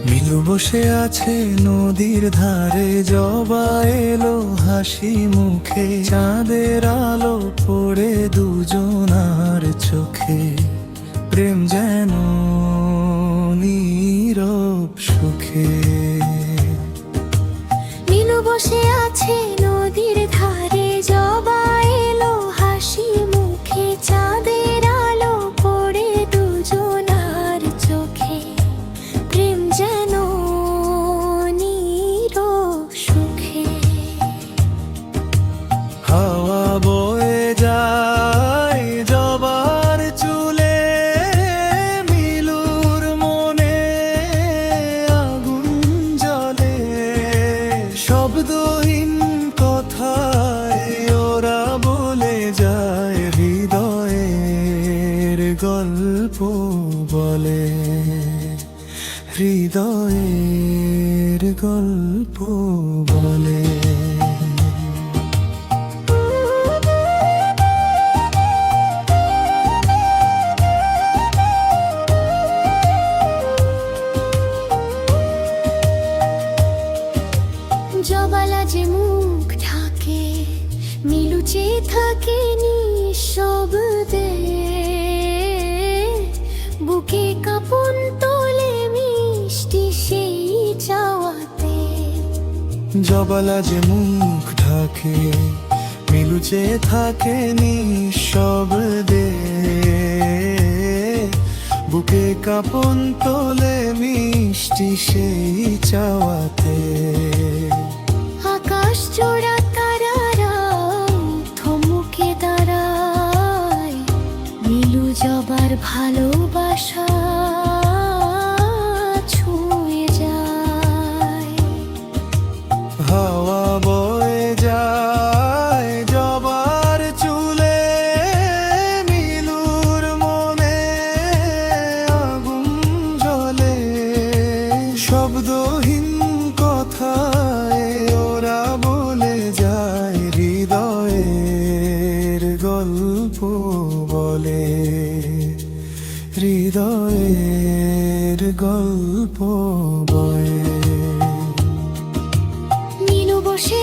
মিলু বসে আছে নদীর ধারে, জবা এলো হাসি মুখে, চাঁদের আলো পড়ে দুজনার চোখে, প্রেম যেন নীরব সুখে। মিলু বসে আছে নদীর ধারে, জবা এলো হাসি মুখে, চাঁদের আলো পড়ে দুজনার চোখে, প্রেম যেন নীরব সুখে। হাওয়া বয়ে যায় জবার চুলে, মিলুর মনে আগুন জ্বলে, শব্দহীন কথায় ওরা বলে যায়, হৃদয়ের গল্প বলে, হৃদয়ের গল্প বলে। জবালা যে মুখ ঢাকে, মিলু চেয়ে থাকে নিঃশব্দে, বুকে কাঁপন তোলে মিষ্টি সেই চাওয়াতে। জবালা যে মুখ ঢাকে, মিলু চেয়ে থাকে নিঃশব্দে, বুকে কাঁপন তোলে মিষ্টি সেই চাওয়াতে। আকাশ জোড়া তারারা থমকে দাঁড়ায়, মিলু জবার ভালোবাসা ছুঁয়ে যায়। হাওয়া বয়ে যায় জবার চুলে, মিলুর মনে আগুন জ্বলে, শব্দহীন কথায় ওরা বলে যায়, হৃদয়ের গল্প বলে, হৃদয়ের গল্প বলে। মিলু বসে